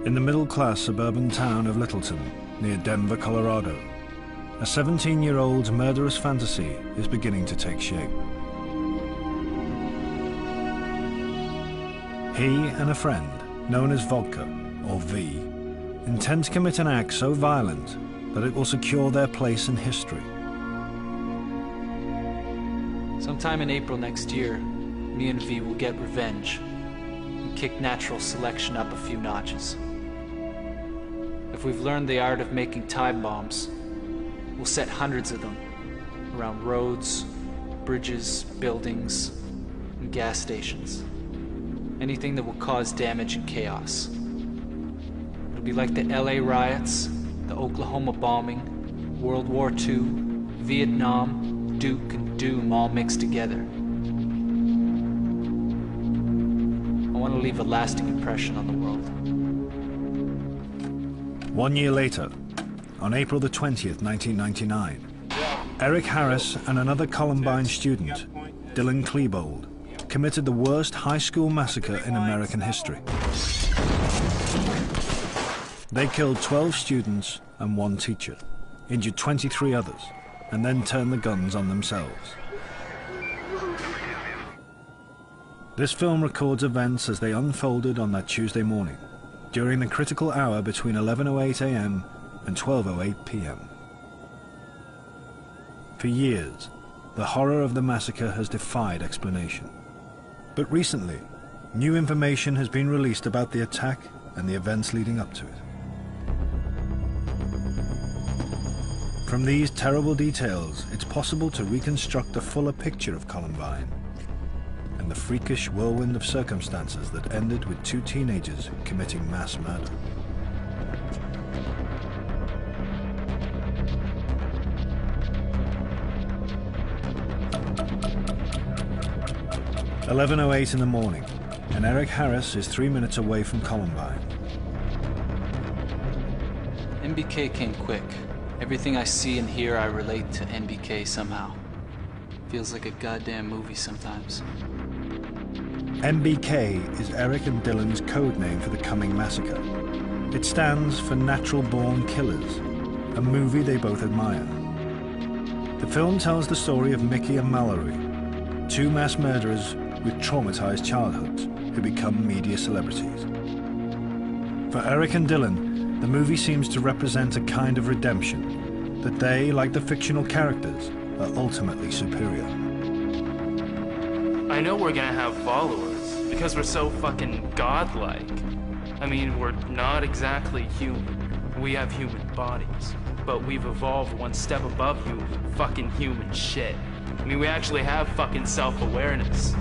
In the middle-class suburban town of Littleton, near Denver, Colorado, a 17-year-old's murderous fantasy is beginning to take shape. He and a friend, known as Vodka, or V, intend to commit an act so violent that it will secure their place in history. Sometime in April next year, me and V will get revenge and kick natural selection up a few notches. If we've learned the art of making time bombs, we'll set hundreds of them around roads, bridges, buildings, and gas stations. Anything that will cause damage and chaos. It'll be like the LA riots, the Oklahoma bombing, World War II, Vietnam, Duke, and Doom all mixed together. I want to leave a lasting impression on the world. 1 year later, on April the 20th, 1999, Eric Harris and another Columbine student, Dylan Klebold, committed the worst high school massacre in American history. They killed 12 students and 1 teacher, injured 23 others, and then turned the guns on themselves. This film records events as they unfolded on that Tuesday morning, during the critical hour between 11:08 a.m. and 12:08 p.m. For years, the horror of the massacre has defied explanation. But recently, new information has been released about the attack and the events leading up to it. From these terrible details, it's possible to reconstruct a fuller picture of Columbine and the freakish whirlwind of circumstances that ended with 2 teenagers committing mass murder. At 11:08 in the morning, and Eric Harris is 3 minutes away from Columbine. NBK came quick. Everything I see and hear, I relate to NBK somehow. Feels like a goddamn movie sometimes. MBK is Eric and Dylan's code name for the coming massacre. It stands for Natural Born Killers, a movie they both admire. The film tells the story of Mickey and Mallory, 2 mass murderers with traumatized childhoods who become media celebrities. For Eric and Dylan, the movie seems to represent a kind of redemption, that they, like the fictional characters, are ultimately superior. I know we're gonna have followers, because we're so fucking godlike. I mean, we're not exactly human. We have human bodies, but we've evolved one step above fucking human shit. I mean, we actually have fucking self-awareness.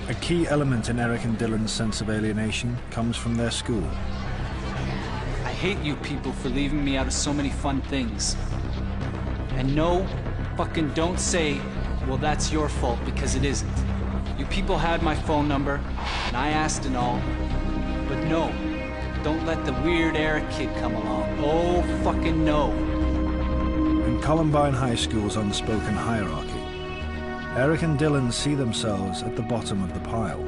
A key element in Eric and Dylan's sense of alienation comes from their school. I hate you people for leaving me out of so many fun things. And no, fucking don't say, well, that's your fault, because it isn't. You people had my phone number, and I asked and all. But no, don't let the weird Eric kid come along. Oh, fucking no. In Columbine High School's unspoken hierarchy, Eric and Dylan see themselves at the bottom of the pile.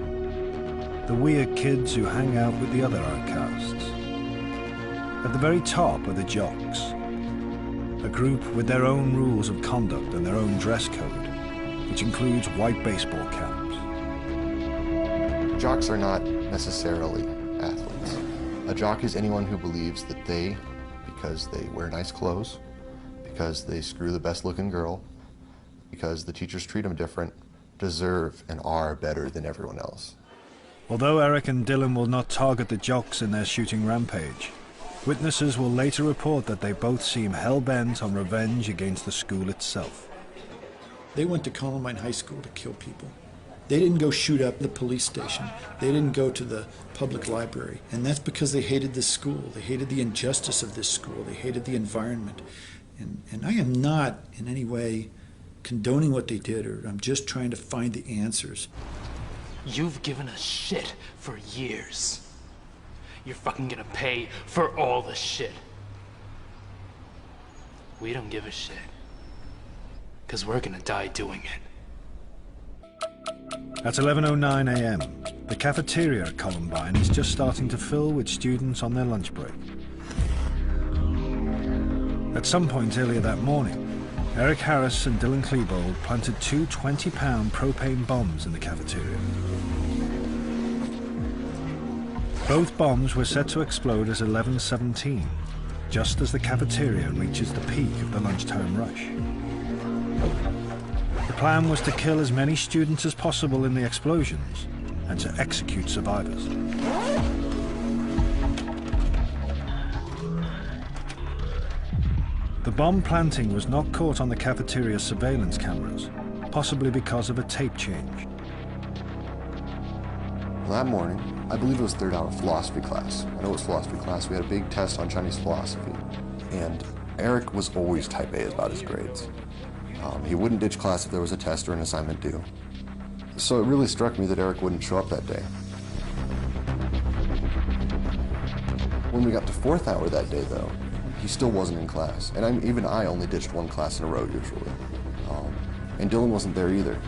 The weird kids who hang out with the other outcasts. At the very top are the jocks, a group with their own rules of conduct and their own dress code, which includes white baseball caps. Jocks are not necessarily athletes. A jock is anyone who believes that they, because they wear nice clothes, because they screw the best-looking girl, because the teachers treat them different, deserve and are better than everyone else. Although Eric and Dylan will not target the jocks in their shooting rampage, witnesses will later report that they both seem hell-bent on revenge against the school itself. They went to Columbine High School to kill people. They didn't go shoot up the police station. They didn't go to the public library. And that's because they hated this school. They hated the injustice of this school. They hated the environment. And I am not in any way condoning what they did, or I'm just trying to find the answers. You've given us shit for years. You're fucking gonna pay for all the shit. We don't give a shit. 'Cause we're gonna die doing it. At 11:09 a.m., The cafeteria at Columbine is just starting to fill with students on their lunch break. At some point earlier that morning, Eric Harris and Dylan Klebold planted two 20-pound propane bombs in the cafeteria. Both bombs were set to explode at 11:17, just as the cafeteria reaches the peak of the lunchtime rush. The plan was to kill as many students as possible in the explosions and to execute survivors. The bomb planting was not caught on the cafeteria's surveillance cameras, possibly because of a tape change. That morning, I believe it was third hour philosophy class. I know it was philosophy class. We had a big test on Chinese philosophy. And Eric was always type A about his grades. He wouldn't ditch class if there was a test or an assignment due. So it really struck me that Eric wouldn't show up that day. When we got to fourth hour that day, though, he still wasn't in class. And even I only ditched one class in a row usually. And Dylan wasn't there either.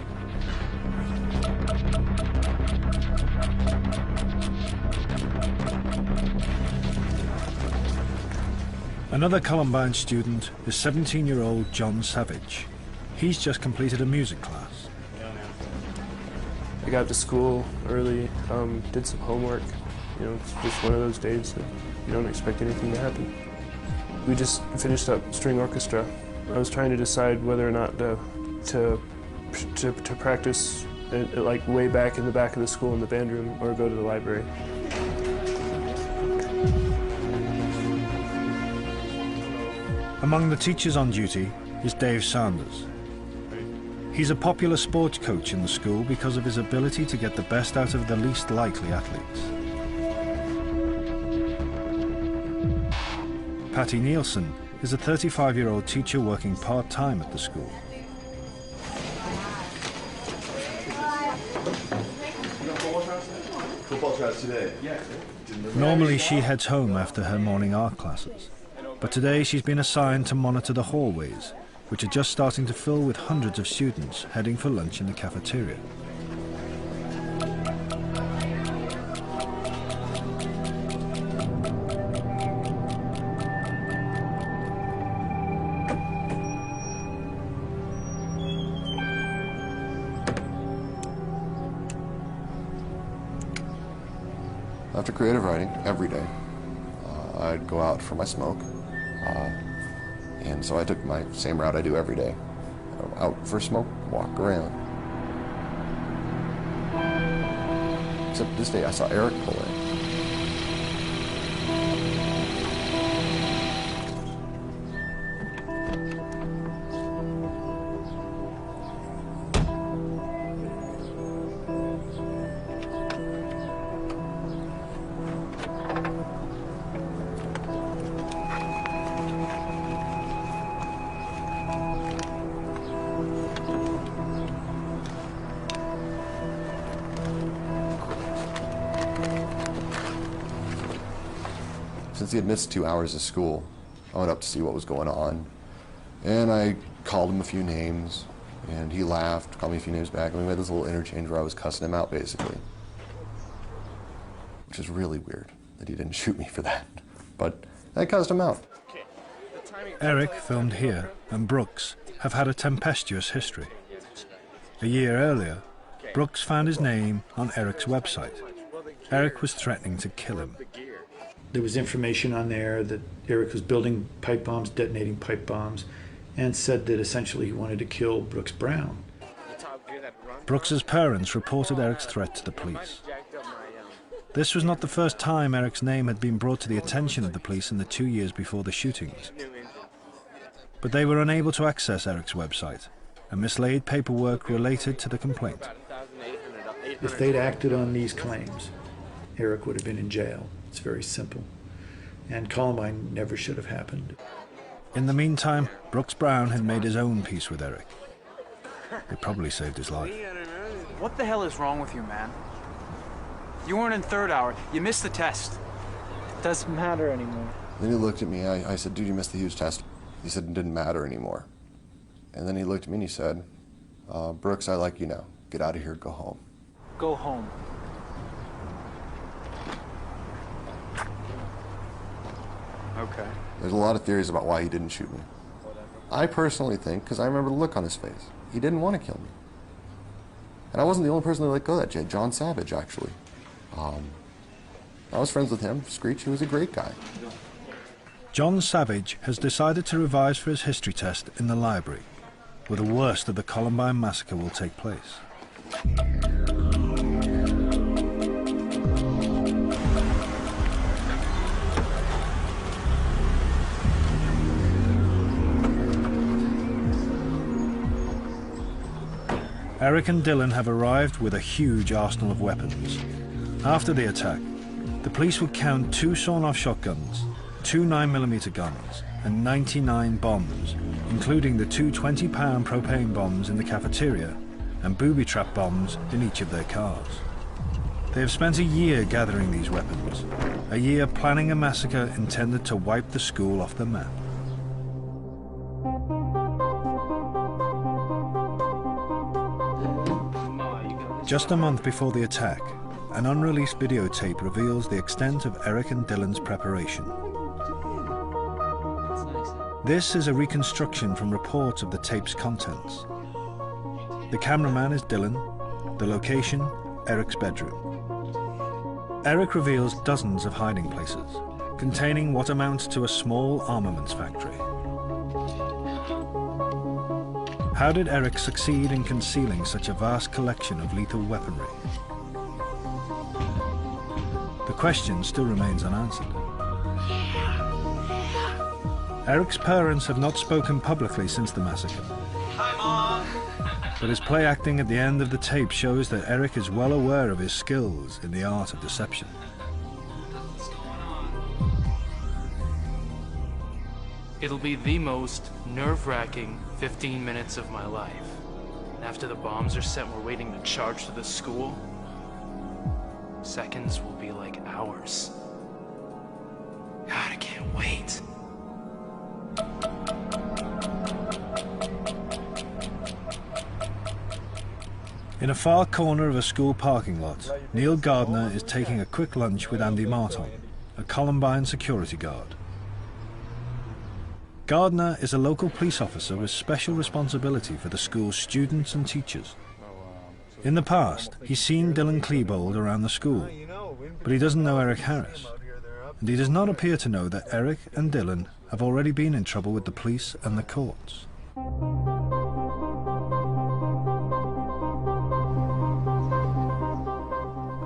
Another Columbine student is 17-year-old John Savage. He's just completed a music class. I got to school early, did some homework. You know, it's just one of those days that you don't expect anything to happen. We just finished up string orchestra. I was trying to decide whether or not to practice like way back in the back of the school in the band room or go to the library. Among the teachers on duty is Dave Sanders. He's a popular sports coach in the school because of his ability to get the best out of the least likely athletes. Patty Nielsen is a 35-year-old teacher working part-time at the school. Normally she heads home after her morning art classes, but today she's been assigned to monitor the hallways, which are just starting to fill with hundreds of students heading for lunch in the cafeteria. After creative writing, every day, I'd go out for my smoke. And so I took my same route I do every day. Out for a smoke, walk around. Except this day I saw Eric pull in. Since he had missed 2 hours of school, I went up to see what was going on. And I called him a few names, and he laughed, called me a few names back, and we made this little interchange where I was cussing him out, basically. Which is really weird that he didn't shoot me for that. But I cussed him out. Eric, filmed here, and Brooks have had a tempestuous history. A year earlier, Brooks found his name on Eric's website. Eric was threatening to kill him. There was information on there that Eric was building pipe bombs, detonating pipe bombs, and said that essentially he wanted to kill Brooks Brown. Brooks's parents reported Eric's threat to the police. This was not the first time Eric's name had been brought to the attention of the police in the 2 years before the shootings. But they were unable to access Eric's website, and mislaid paperwork related to the complaint. If they'd acted on these claims, Eric would have been in jail. It's very simple. And Columbine never should have happened. In the meantime, Brooks Brown had made his own peace with Eric. It probably saved his life. What the hell is wrong with you, man? You weren't in third hour. You missed the test. It doesn't matter anymore. Then he looked at me. I said, dude, you missed the huge test. He said it didn't matter anymore. And then he looked at me and he said, Brooks, I like you now. Get out of here, go home. Go home. Okay. There's a lot of theories about why he didn't shoot me. I personally think, because I remember the look on his face, he didn't want to kill me. And I wasn't the only person that let go of that. John Savage, actually. I was friends with him. Screech, he was a great guy. John Savage has decided to revise for his history test in the library, where the worst of the Columbine massacre will take place. Eric and Dylan have arrived with a huge arsenal of weapons. After the attack, the police would count 2 sawn-off shotguns, 2 9mm guns, and 99 bombs, including the 2 20-pound propane bombs in the cafeteria and booby trap bombs in each of their cars. They have spent a year gathering these weapons, a year planning a massacre intended to wipe the school off the map. Just a month before the attack, an unreleased videotape reveals the extent of Eric and Dylan's preparation. This is a reconstruction from reports of the tape's contents. The cameraman is Dylan, the location, Eric's bedroom. Eric reveals dozens of hiding places, containing what amounts to a small armaments factory. How did Eric succeed in concealing such a vast collection of lethal weaponry? The question still remains unanswered. Eric's parents have not spoken publicly since the massacre. Hi, Mom! But his play acting at the end of the tape shows that Eric is well aware of his skills in the art of deception. It'll be the most nerve-wracking 15 minutes of my life. And after the bombs are set and we're waiting to charge to the school, seconds will be like hours. God, I can't wait. In a far corner of a school parking lot, Neil Gardner is taking a quick lunch with Andy Marton, a Columbine security guard. Gardner is a local police officer with special responsibility for the school's students and teachers. In the past, he's seen Dylan Klebold around the school, but he doesn't know Eric Harris. And he does not appear to know that Eric and Dylan have already been in trouble with the police and the courts.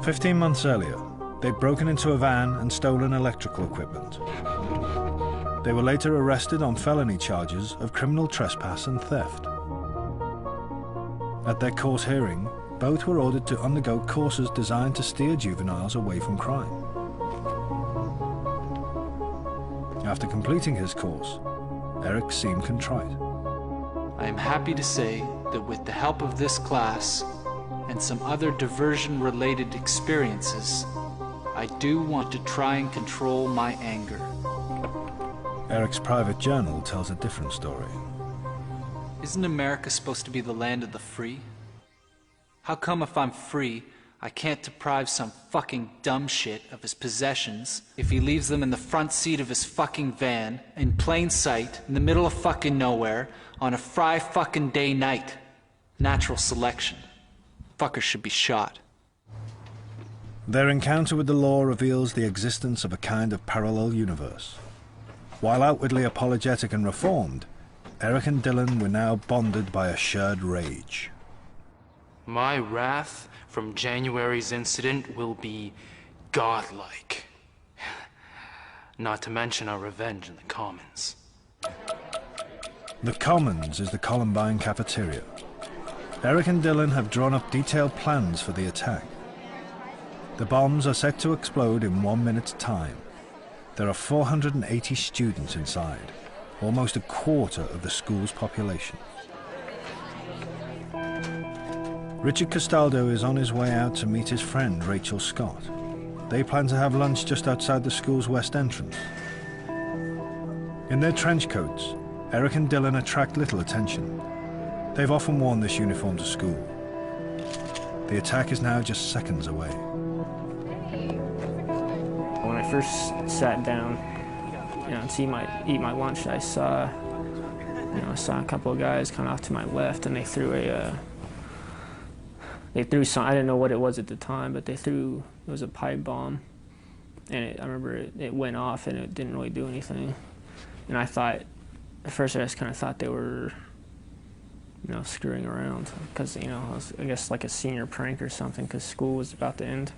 "15 months earlier, they'd broken into a van and stolen electrical equipment. They were later arrested on felony charges of criminal trespass and theft. At their court hearing, both were ordered to undergo courses designed to steer juveniles away from crime. After completing his course, Eric seemed contrite. I am happy to say that with the help of this class and some other diversion-related experiences, I do want to try and control my anger." Eric's private journal tells a different story. Isn't America supposed to be the land of the free? How come if I'm free, I can't deprive some fucking dumb shit of his possessions if he leaves them in the front seat of his fucking van, in plain sight, in the middle of fucking nowhere, on a fucking day night? Natural selection. Fuckers should be shot. Their encounter with the law reveals the existence of a kind of parallel universe. While outwardly apologetic and reformed, Eric and Dylan were now bonded by a shared rage. My wrath from January's incident will be godlike. Not to mention our revenge in the Commons. The Commons is the Columbine cafeteria. Eric and Dylan have drawn up detailed plans for the attack. The bombs are set to explode in 1 minute's time. There are 480 students inside, almost a quarter of the school's population. Richard Castaldo is on his way out to meet his friend Rachel Scott. They plan to have lunch just outside the school's west entrance. In their trench coats, Eric and Dylan attract little attention. They've often worn this uniform to school. The attack is now just seconds away. When I first sat down, to eat my lunch, I saw a couple of guys kind of off to my left, and they threw some. I didn't know what it was at the time, but it was a pipe bomb, and I remember it went off and it didn't really do anything. And I thought, at first I just kind of thought they were, screwing around, because it was, I guess, like a senior prank or something, because school was about to end.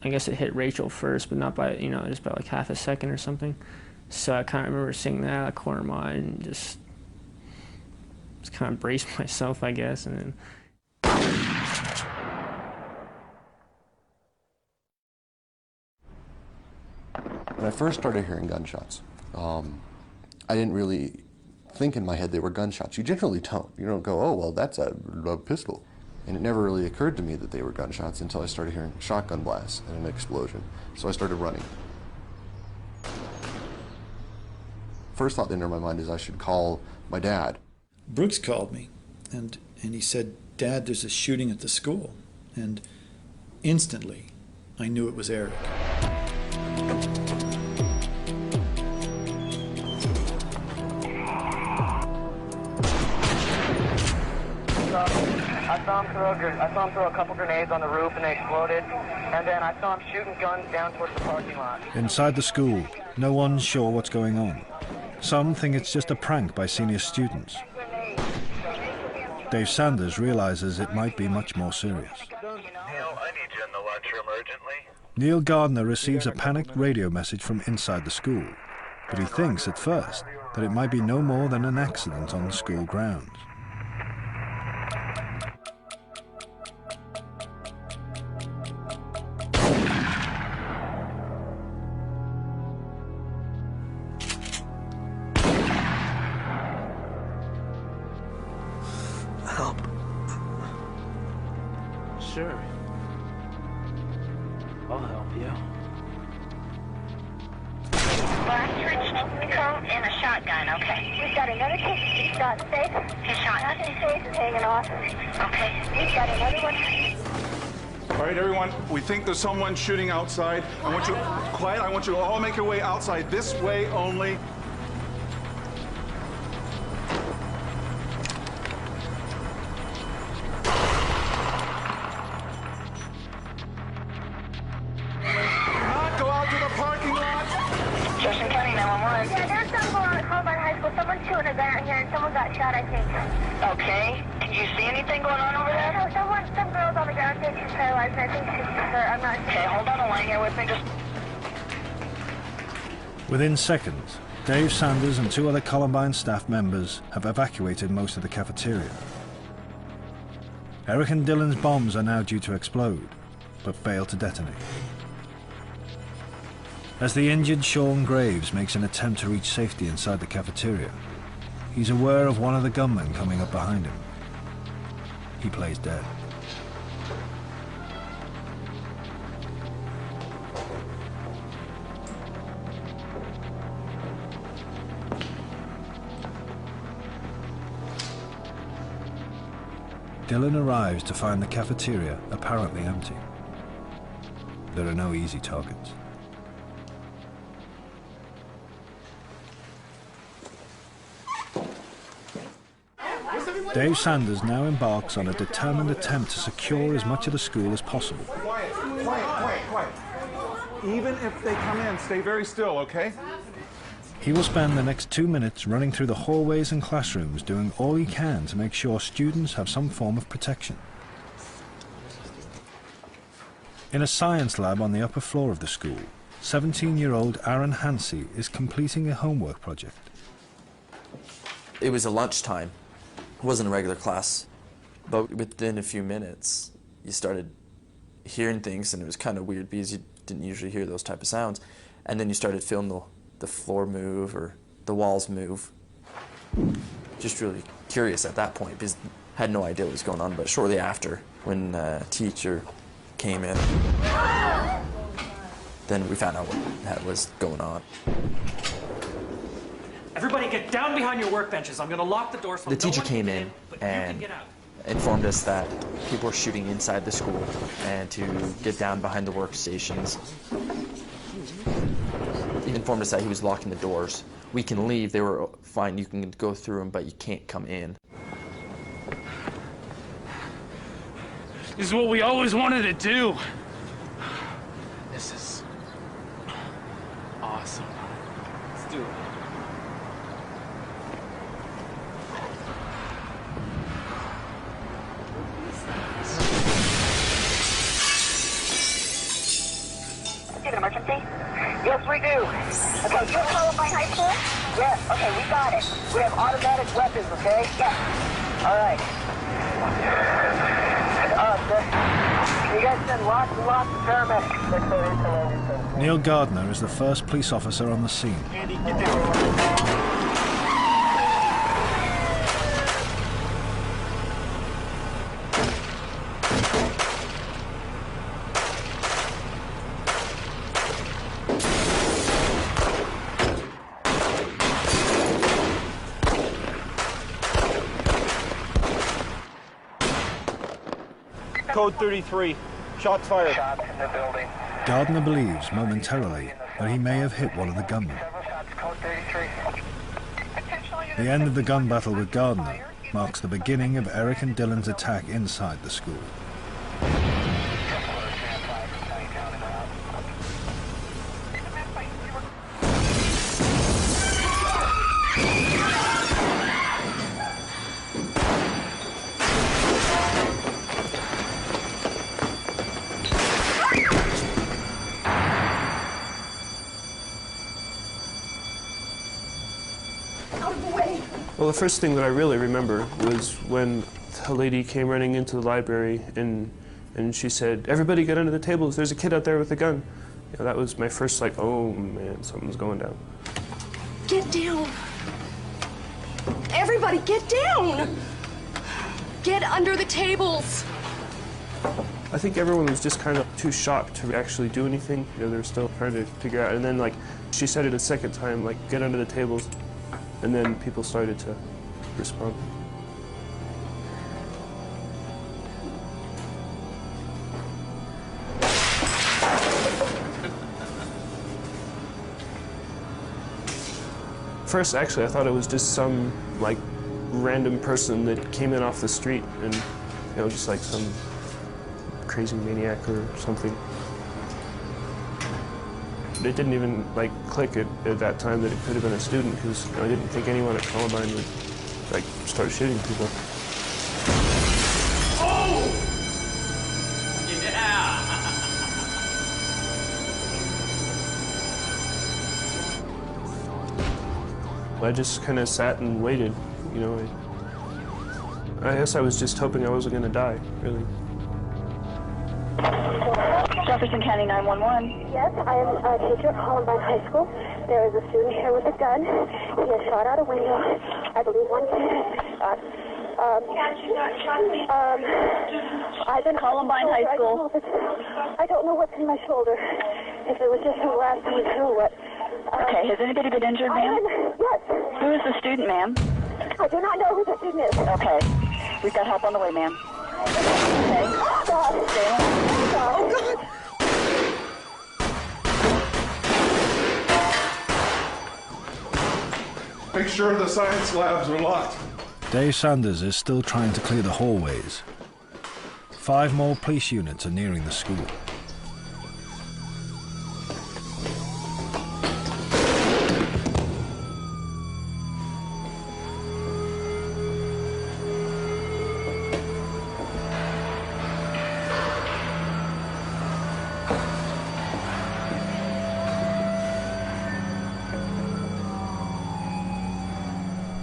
I guess it hit Rachel first, but not by, just by like half a second or something. So I kind of remember seeing that out of the corner of my eye and just kind of braced myself, I guess, and then. When I first started hearing gunshots, I didn't really think in my head they were gunshots. You generally don't. You don't go, oh, well, that's a pistol. And it never really occurred to me that they were gunshots until I started hearing shotgun blasts and an explosion. So I started running. First thought that entered my mind is I should call my dad. Brooks called me, and he said, Dad, there's a shooting at the school. And instantly, I knew it was Eric. I saw him throw a couple grenades on the roof and they exploded, and then I saw him shooting guns down towards the parking lot. Inside the school, no one's sure what's going on. Some think it's just a prank by senior students. Dave Sanders realizes it might be much more serious. Neil, I need you in the lunchroom urgently. Neil Gardner receives a panicked radio message from inside the school, but he thinks at first that it might be no more than an accident on the school grounds. Help. Sure. I'll help you. Coat and a shotgun, okay. We've got another kid. He's not safe. His shotgun. His face is hanging off. Okay. We've got another one. All right, everyone, we think there's someone shooting outside. I want you quiet. I want you to all make your way outside this way only. Not go out to the parking lot. Jefferson County 911. Yeah, there's some going on at Columbine High School. Someone's shooting a gun out here, and someone got shot, I think. Okay. Did you see anything going on over there? No, some girl's on the ground. I think she's paralyzed, and I think she's hurt. I'm not sure. Okay, hold on the line here with me. Just. Within seconds, Dave Sanders and two other Columbine staff members have evacuated most of the cafeteria. Eric and Dylan's bombs are now due to explode, but fail to detonate. As the injured Sean Graves makes an attempt to reach safety inside the cafeteria, he's aware of one of the gunmen coming up behind him. He plays dead. Dylan arrives to find the cafeteria apparently empty. There are no easy targets. Dave Sanders now embarks on a determined attempt to secure as much of the school as possible. Quiet, quiet, quiet, quiet. Even if they come in, stay very still, okay? He will spend the next 2 minutes running through the hallways and classrooms, doing all he can to make sure students have some form of protection. In a science lab on the upper floor of the school, 17-year-old Aaron Hansey is completing a homework project. It was a lunchtime. It wasn't a regular class, but within a few minutes, you started hearing things, and it was kind of weird because you didn't usually hear those type of sounds. And then you started feeling the floor move or the walls move. Just really curious at that point because I had no idea what was going on. But shortly after, when a teacher came in, then we found out what was going on. Everybody get down behind your workbenches. I'm gonna lock the door so The no teacher one came can get in but you can and get out. informed us that people were shooting inside the school and to get down behind the workstations. He informed us that he was locking the doors. We can leave. They were fine. You can go through them, but you can't come in. This is what we always wanted to do. This is awesome. Let's do it. An emergency? Yes, we do. Okay, you have Columbine High School? Yes, okay, we got it. We have automatic weapons, okay? Yes. All right. You guys send lots and lots of paramedics. Neil Gardner is the first police officer on the scene. Andy, get there. Code 33. Shots fired. Shots in the building. Gardner believes momentarily that he may have hit one of the gunmen. Code 33. The end of the gun battle with Gardner marks the beginning of Eric and Dylan's attack inside the school. Well, the first thing that I really remember was when a lady came running into the library and she said, "Everybody get under the tables, there's a kid out there with a gun." You know, that was my first, like, oh man, something's going down. Get down. Everybody get down. Get under the tables. I think everyone was just kind of too shocked to actually do anything. You know, they were still trying to figure out. And then, like, she said it a second time, like, get under the tables. And then people started to respond. First, actually, I thought it was just some, like, random person that came in off the street and, you know, just like some crazy maniac or something. It didn't even, like, click at that time that it could have been a student, because, you know, I didn't think anyone at Columbine would, like, start shooting people. Oh! Yeah! I just kind of sat and waited, you know. I guess I was just hoping I wasn't going to die, really. Jefferson County 911. Yes, I am a teacher at Columbine High School. There is a student here with a gun. He has shot out a window. I believe one student shot. I've been Columbine High School. I don't know what's in my shoulder. If it was just a blast or what. Okay, has anybody been injured, ma'am? Yes. Who is the student, ma'am? I do not know who the student is. Okay. We've got help on the way, ma'am. Okay. God. Stay on. Oh, God. Make sure the science labs are locked. Dave Sanders is still trying to clear the hallways. 5 more police units are nearing the school.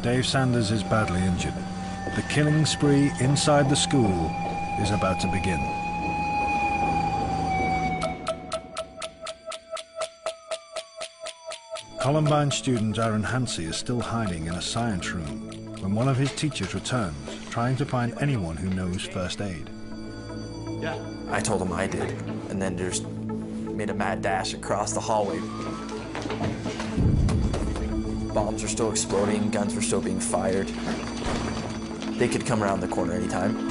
Dave Sanders is badly injured. The killing spree inside the school is about to begin. Columbine student Aaron Hansey is still hiding in a science room when one of his teachers returns, trying to find anyone who knows first aid. Yeah. I told him I did, and then just made a mad dash across the hallway. bombs were still exploding, guns were still being fired. They could come around the corner anytime.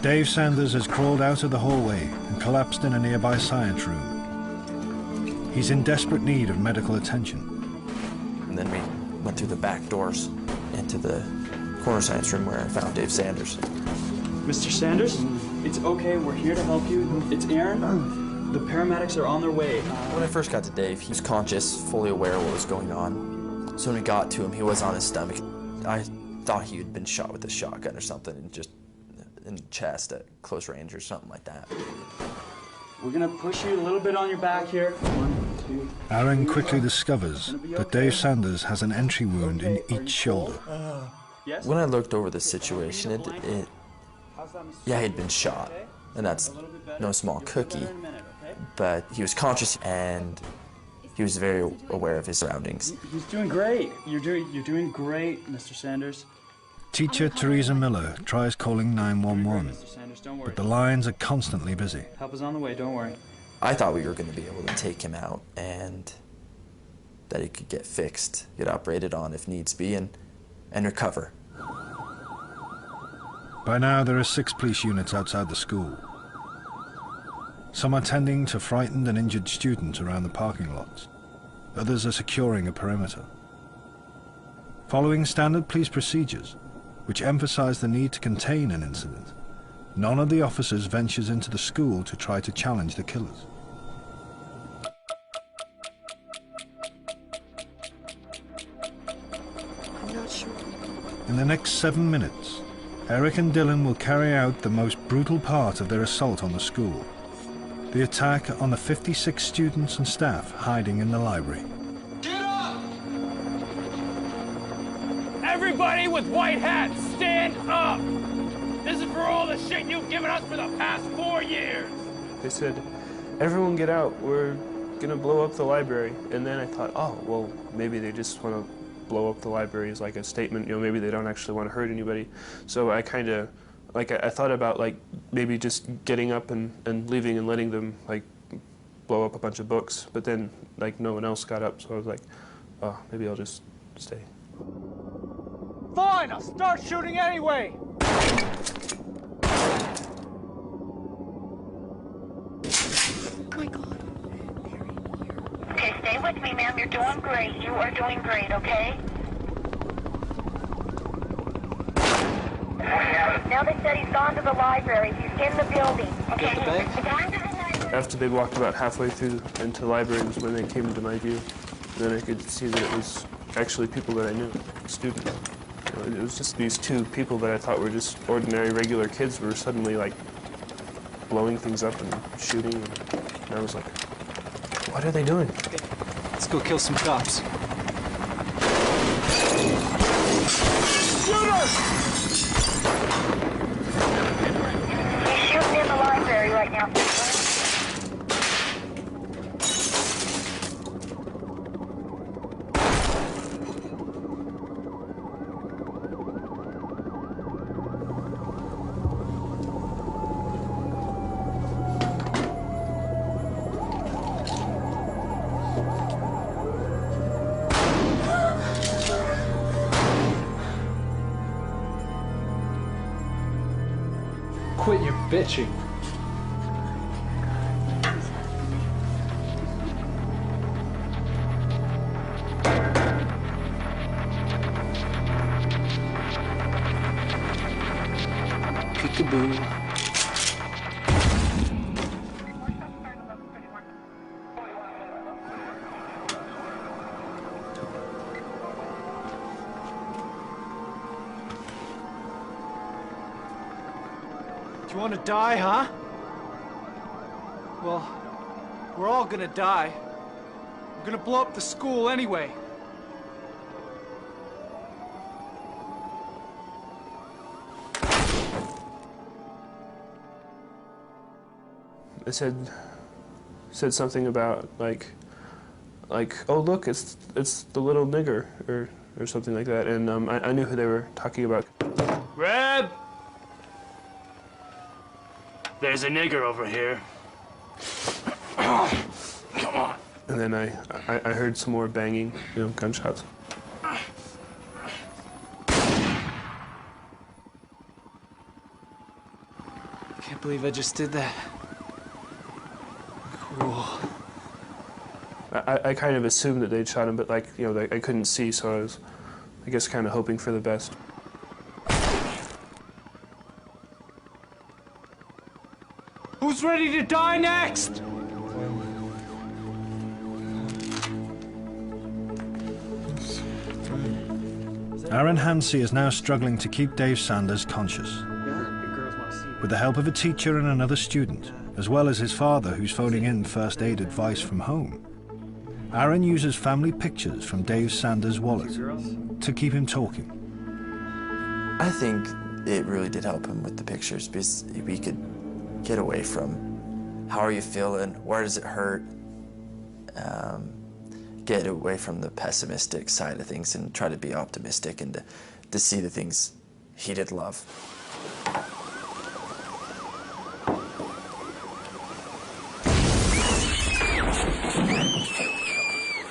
Dave Sanders has crawled out of the hallway and collapsed in a nearby science room. He's in desperate need of medical attention. And then we went through the back doors into the corner science room where I found Dave Sanders. Mr. Sanders, it's okay, we're here to help you. It's Aaron. The paramedics are on their way. When I first got to Dave, he was conscious, fully aware of what was going on. So when we got to him, he was on his stomach. I thought he had been shot with a shotgun or something, and just in the chest at close range or something like that. We're gonna push you a little bit on your back here. 1, 2. Aaron quickly discovers that Dave Sanders has an entry wound in each shoulder. When I looked over the situation, yeah, he'd been shot, and that's no small cookie, but he was conscious and he was very aware of his surroundings. He's doing great. You're doing great, Mr. Sanders. Teacher Teresa Miller tries calling 911, but the lines are constantly busy. Help is on the way, don't worry. I thought we were going to be able to take him out and that he could get fixed, get operated on if needs be, and recover. By now, there are 6 police units outside the school. Some are tending to frightened and injured students around the parking lots. Others are securing a perimeter. Following standard police procedures, which emphasize the need to contain an incident, none of the officers ventures into the school to try to challenge the killers. I'm not sure. In the next 7 minutes, Eric and Dylan will carry out the most brutal part of their assault on the school, the attack on the 56 students and staff hiding in the library. Everybody with white hats, stand up! This is for all the shit you've given us for the past 4 years! They said, everyone get out, we're gonna blow up the library. And then I thought, oh, well, maybe they just want to blow up the library as like a statement, you know, maybe they don't actually want to hurt anybody. So I kind of, like, I thought about, like, maybe just getting up and leaving and letting them, like, blow up a bunch of books. But then, like, no one else got up, so I was like, oh, maybe I'll just stay. Fine, I'll start shooting anyway! Okay, stay with me, ma'am. You're doing great. You are doing great, okay? Now they said he's gone to the library. He's in the building. Okay? After they walked about halfway through into the library was when they came into my view. Then I could see that it was actually people that I knew, students. You know, it was just these 2 people that I thought were just ordinary, regular kids were suddenly, like, blowing things up and shooting. And I was like, what are they doing? Let's go kill some cops. He's shooting in the library right now. Quit your bitching. Peekaboo. You want to die, huh? Well, we're all gonna die. We're gonna blow up the school anyway. They said something about like, oh look, it's the little nigger or something like that, and I knew who they were talking about. Reb! There's a nigger over here. Come on. And then I heard some more banging, you know, gunshots. Can't believe I just did that. Cool. I kind of assumed that they'd shot him, but like, you know, I couldn't see, so I was, I guess, kind of hoping for the best. Who's ready to die next? Aaron Hansey is now struggling to keep Dave Sanders conscious. With the help of a teacher and another student, as well as his father who's phoning in first aid advice from home, Aaron uses family pictures from Dave Sanders' wallet to keep him talking. I think it really did help him with the pictures because we could get away from how are you feeling, where does it hurt, get away from the pessimistic side of things and try to be optimistic and to see the things he did love.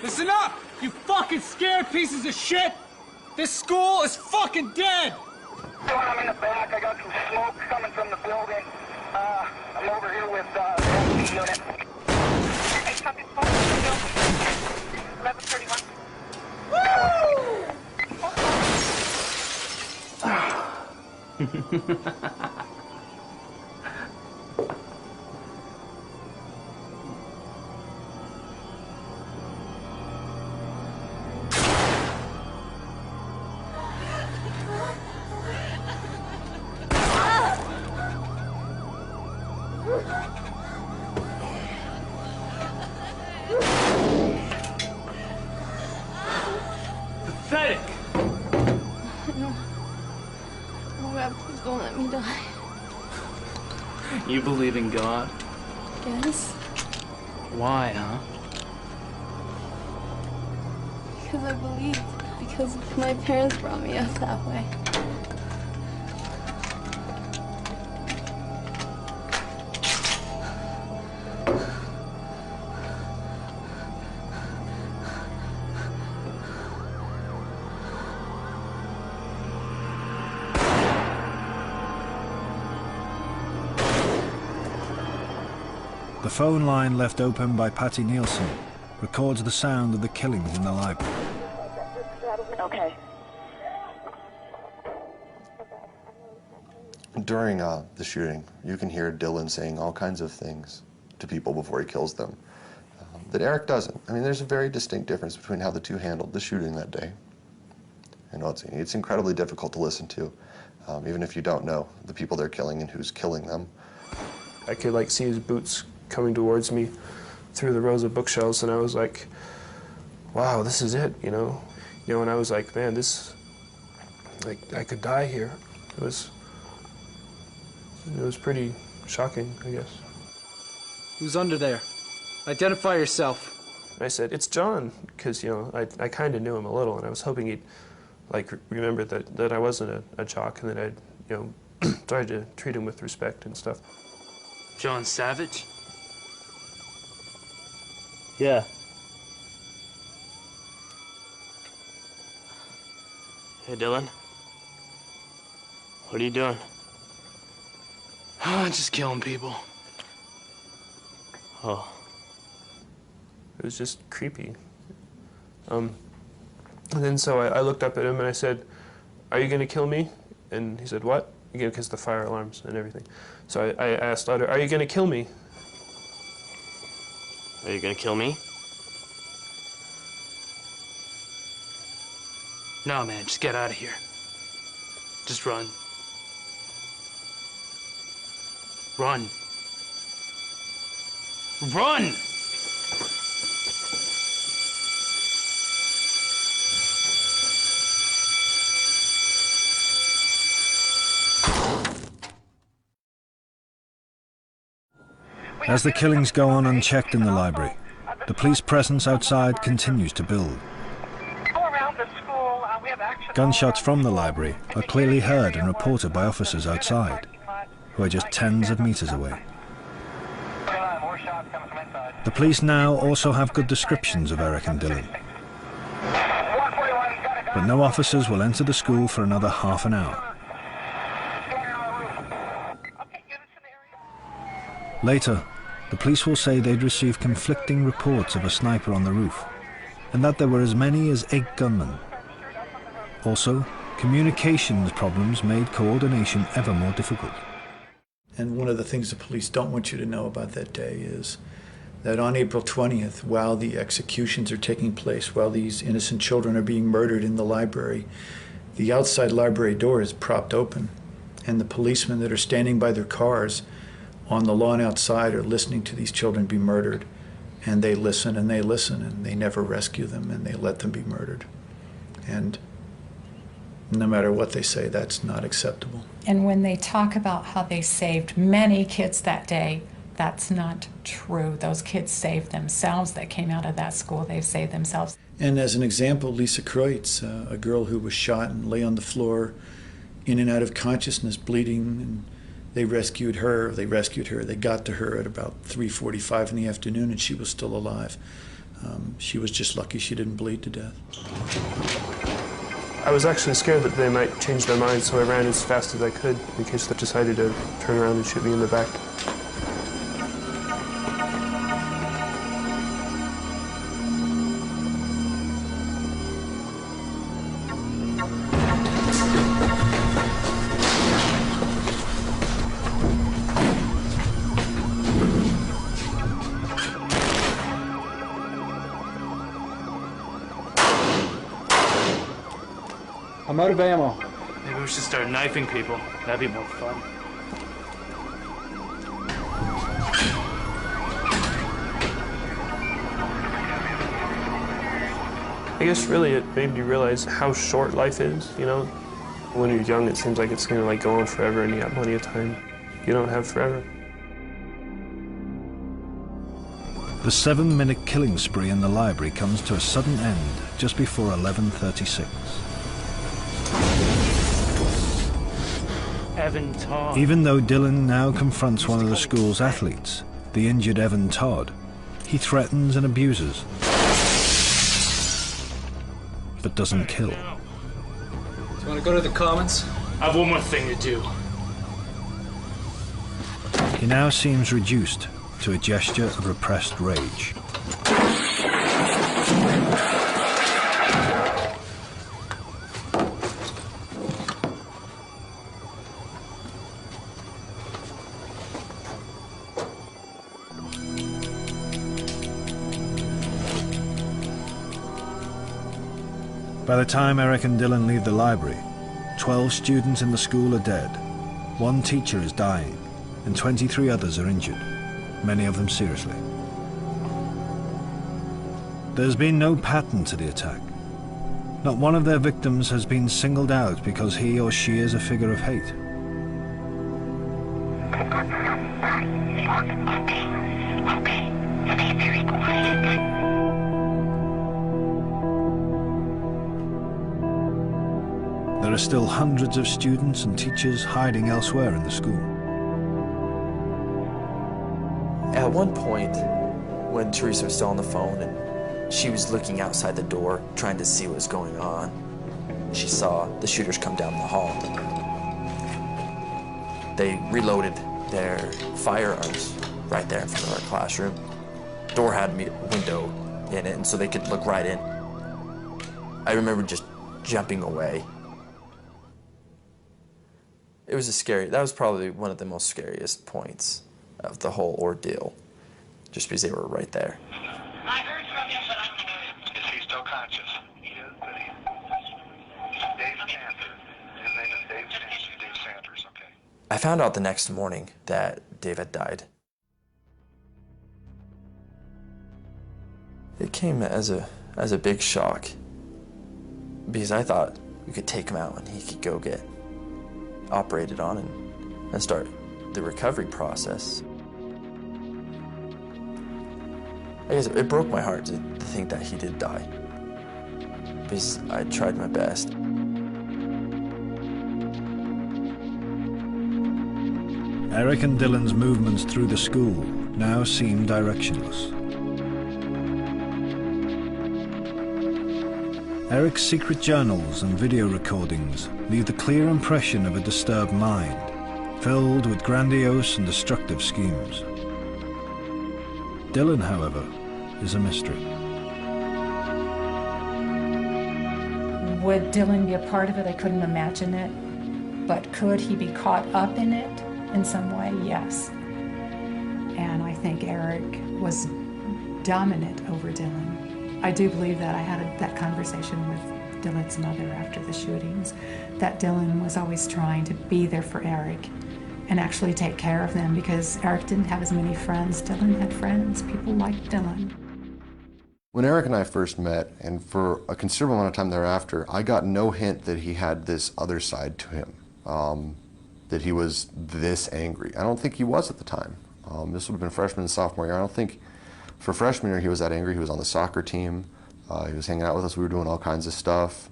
Listen up, you fucking scared pieces of shit! This school is fucking dead! I'm in the back. I got some smoke coming from the building. I'm over here with the SC unit. Hey, copy, smoke from the building. 1131. Pathetic! No. Oh God, please don't let me die. You believe in God? Yes? Why, huh? Because I believe. Because my parents brought me up that way. The phone line left open by Patty Nielsen records the sound of the killings in the library. Okay. During the shooting, you can hear Dylan saying all kinds of things to people before he kills them that Eric doesn't. I mean, there's a very distinct difference between how the two handled the shooting that day. You know, it's incredibly difficult to listen to, even if you don't know the people they're killing and who's killing them. I could like see his boots coming towards me through the rows of bookshelves, and I was like, wow, this is it, you know? You know, and I was like, man, this, like, I could die here. It was pretty shocking, I guess. Who's under there? Identify yourself. I said, it's John, because, you know, I kind of knew him a little, and I was hoping he'd, like, remember that I wasn't a jock, and that I'd, you know, tried to treat him with respect and stuff. John Savage? Yeah. Hey, Dylan. What are you doing? Just killing people. Oh. It was just creepy. And then so I looked up at him and I said, are you going to kill me? And he said, what? Again, because the fire alarms and everything. So I asked louder, are you going to kill me? Are you gonna kill me? No, man, just get out of here. Just run. Run. Run! As the killings go on unchecked in the library, the police presence outside continues to build. Gunshots from the library are clearly heard and reported by officers outside. who are just tens of meters away. The police now also have good descriptions of Eric and Dylan. But no officers will enter the school for another half an hour. Later, the police will say they'd received conflicting reports of a sniper on the roof, and that there were as many as 8 gunmen. Also, communications problems made coordination ever more difficult. And one of the things the police don't want you to know about that day is that on April 20th, while the executions are taking place, while these innocent children are being murdered in the library, the outside library door is propped open, and the policemen that are standing by their cars on the lawn outside are listening to these children be murdered. And they listen and they listen, and they never rescue them, and they let them be murdered. And no matter what they say, that's not acceptable. And when they talk about how they saved many kids that day, that's not true. Those kids saved themselves that came out of that school. They saved themselves. And as an example, Lisa Kreutz, a girl who was shot and lay on the floor in and out of consciousness, bleeding, and they rescued her. They got to her at about 3:45 in the afternoon, and she was still alive. She was just lucky she didn't bleed to death. I was actually scared that they might change their minds, so I ran as fast as I could in case they decided to turn around and shoot me in the back. I'm out of ammo. Maybe we should start knifing people. That'd be more fun. I guess really it made me realize how short life is, you know? When you're young, it seems like it's gonna go on forever and you have plenty of time. You don't have forever. The 7-minute killing spree in the library comes to a sudden end just before 11:36. Evan Todd. Even though Dylan now confronts one of the school's athletes, the injured Evan Todd, he threatens and abuses, but doesn't kill. Do you want to go to the Commons? I have one more thing to do. He now seems reduced to a gesture of repressed rage. By the time Eric and Dylan leave the library, 12 students in the school are dead, 1 teacher is dying, and 23 others are injured, many of them seriously. There's been no pattern to the attack. Not one of their victims has been singled out because he or she is a figure of hate. Very quiet. There are still hundreds of students and teachers hiding elsewhere in the school. At one point, when Teresa was still on the phone and she was looking outside the door, trying to see what was going on, she saw the shooters come down the hall. They reloaded their firearms right there in front of our classroom. The door had a window in it, and so they could look right in. I remember just jumping away. It was that was probably one of the most scariest points of the whole ordeal, just because they were right there. I heard from him, but I don't know. Is he still conscious? He is, but he's Dave Sanders. His name is Dave Sanders, okay. I found out the next morning that Dave had died. It came as a big shock, because I thought we could take him out and he could go get operated on and start the recovery process. I guess it broke my heart to think that he did die, because I tried my best. Eric and Dylan's movements through the school now seem directionless. Eric's secret journals and video recordings leave the clear impression of a disturbed mind, filled with grandiose and destructive schemes. Dylan, however, is a mystery. Would Dylan be a part of it? I couldn't imagine it. But could he be caught up in it in some way? Yes. And I think Eric was dominant over Dylan. I do believe that. I had that conversation with Dylan's mother after the shootings, that Dylan was always trying to be there for Eric and actually take care of them, because Eric didn't have as many friends. Dylan had friends. People liked Dylan. When Eric and I first met, and for a considerable amount of time thereafter, I got no hint that he had this other side to him, that he was this angry. I don't think he was at the time. This would have been freshman and sophomore year. I don't think for freshman year he was that angry. He was on the soccer team. He was hanging out with us. We were doing all kinds of stuff.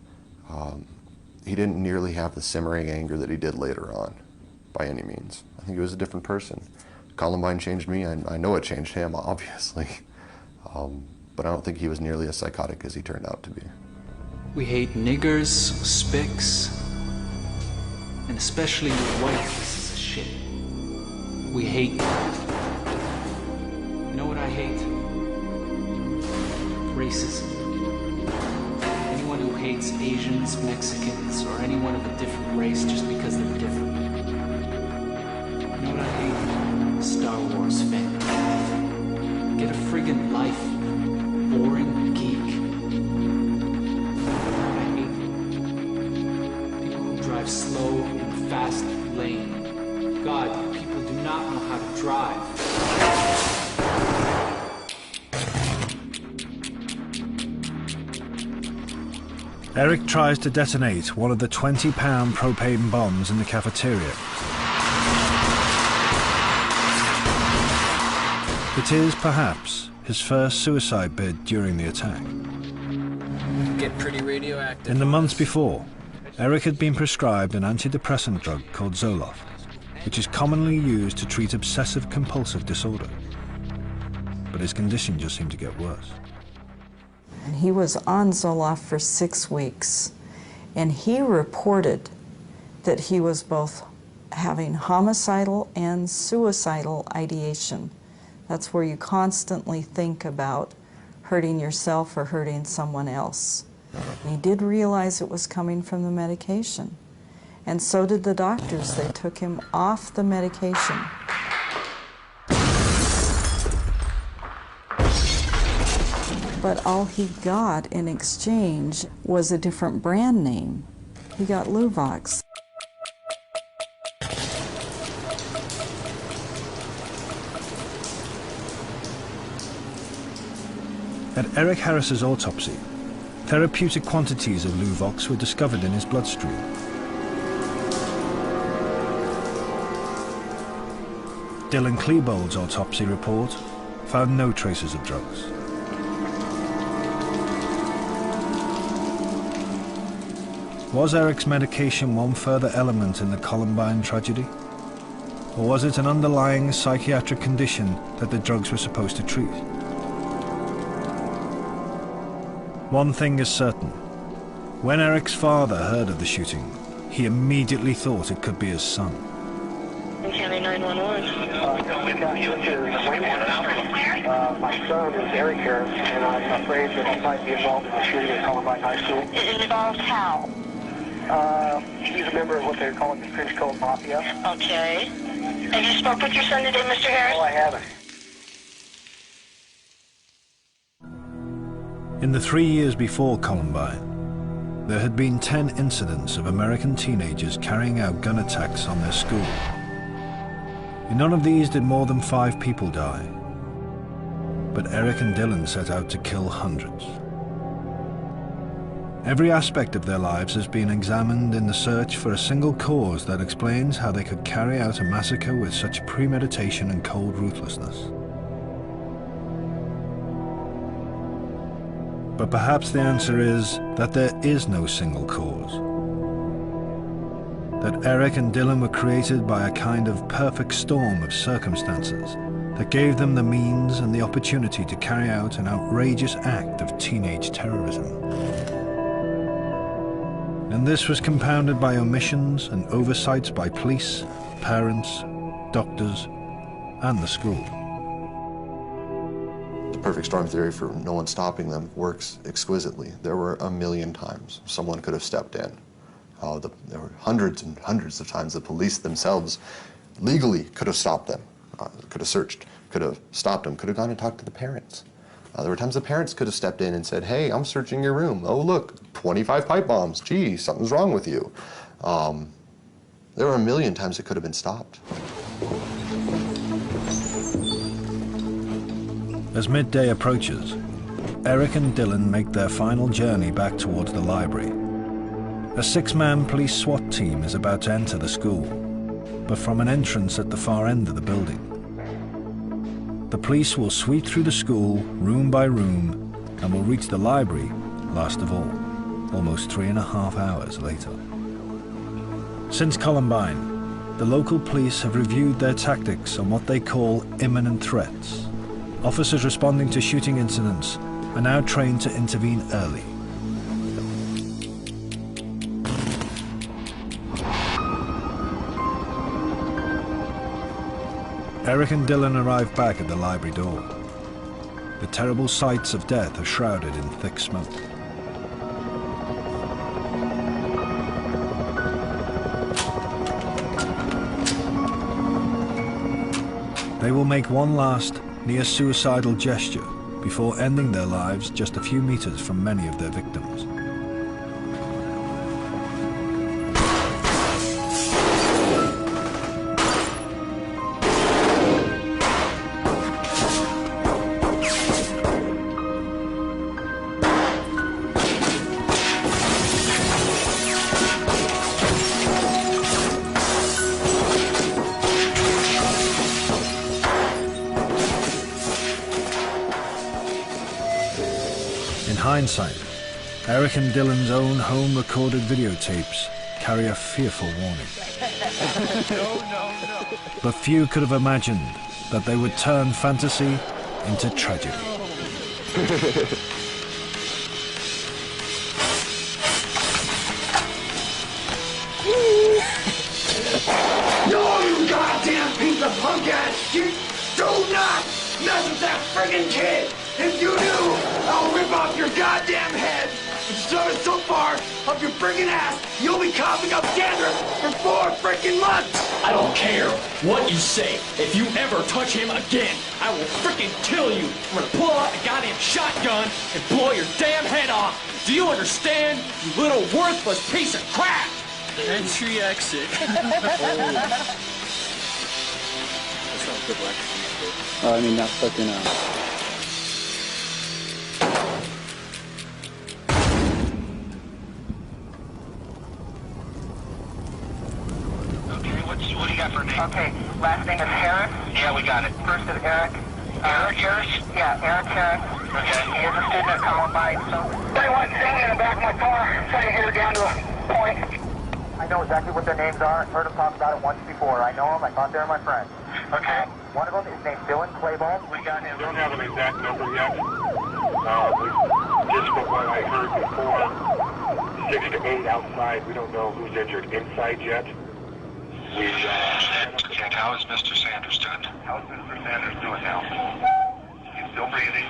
He didn't nearly have the simmering anger that he did later on, by any means. I think he was a different person. Columbine changed me. I know it changed him, obviously. But I don't think he was nearly as psychotic as he turned out to be. We hate niggers, spics, and especially white pieces of shit. We hate... You know what I hate? Racism. Anyone who hates Asians, Mexicans, or anyone of a different race just because they're different. You know what I hate? Star Wars fan. Get a friggin' life. Boring geek. I hate people who drive slow in fast lane. God, you people do not know how to drive. Eric tries to detonate one of the 20-pound propane bombs in the cafeteria. It is, perhaps, his first suicide bid during the attack. Get pretty radioactive. In the months before, Eric had been prescribed an antidepressant drug called Zoloft, which is commonly used to treat obsessive-compulsive disorder. But his condition just seemed to get worse. And he was on Zoloft for 6 weeks, and he reported that he was both having homicidal and suicidal ideation. That's where you constantly think about hurting yourself or hurting someone else. And he did realize it was coming from the medication. And so did the doctors. They took him off the medication. But all he got in exchange was a different brand name. He got Luvox. At Eric Harris's autopsy, therapeutic quantities of Luvox were discovered in his bloodstream. Dylan Klebold's autopsy report found no traces of drugs. Was Eric's medication one further element in the Columbine tragedy? Or was it an underlying psychiatric condition that the drugs were supposed to treat? One thing is certain. When Eric's father heard of the shooting, he immediately thought it could be his son. County 911. My son is Eric Harris, and I'm afraid that he might be involved in the shooting at Columbine High School. Involved how? He's a member of what they're calling the French Code Mafia. Okay. Have you spoke with your son today, Mr. Harris? No, I haven't. In the 3 years before Columbine, there had been 10 incidents of American teenagers carrying out gun attacks on their school. In none of these did more than 5 people die. But Eric and Dylan set out to kill hundreds. Every aspect of their lives has been examined in the search for a single cause that explains how they could carry out a massacre with such premeditation and cold ruthlessness. But perhaps the answer is that there is no single cause. that Eric and Dylan were created by a kind of perfect storm of circumstances that gave them the means and the opportunity to carry out an outrageous act of teenage terrorism. And this was compounded by omissions and oversights by police, parents, doctors, and the school. The perfect storm theory for no one stopping them works exquisitely. There were a million times someone could have stepped in. There were hundreds and hundreds of times the police themselves legally could have stopped them, could have searched, could have stopped them, could have gone and talked to the parents. There were times the parents could have stepped in and said, hey, I'm searching your room. Oh, look, 25 pipe bombs. Gee, something's wrong with you. There were a million times it could have been stopped. As midday approaches, Eric and Dylan make their final journey back towards the library. A 6-man police SWAT team is about to enter the school, but from an entrance at the far end of the building. The police will sweep through the school, room by room, and will reach the library last of all, almost 3.5 hours later. Since Columbine, the local police have reviewed their tactics on what they call imminent threats. Officers responding to shooting incidents are now trained to intervene early. Eric and Dylan arrive back at the library door. The terrible sights of death are shrouded in thick smoke. They will make one last, near-suicidal gesture before ending their lives just a few meters from many of their victims. In hindsight, Eric and Dylan's own home-recorded videotapes carry a fearful warning. But few could have imagined that they would turn fantasy into tragedy. No, you goddamn piece of punk-ass shit! Do not mess with that friggin' kid! If you do, I'll rip off your goddamn head and shove it so far up your friggin' ass, you'll be coughing up dandruff for 4 frickin' months! I don't care what you say. If you ever touch him again, I will frickin' kill you. I'm gonna pull out a goddamn shotgun and blow your damn head off. Do you understand, you little worthless piece of crap? Entry exit. Good luck. I mean, not fucking What do you got for a name? Okay, last name is Harris. Yeah, we got it. First is Eric. Eric Harris? Yeah, Eric Harris. Okay. He is a student at Columbine, so... Anyone standing in the back of my car, sitting here down to a point. I know exactly what their names are. I've heard them talk about it once before. I know them. I thought they were my friends. Okay. One of them is named Dylan Clayball. We got him. We don't have an exact number yet. Just from what I heard before, 6 to 8 outside. We don't know who's injured inside yet. And how is Mr. Sanders doing? How's Mr. Sanders doing now? He's still breathing.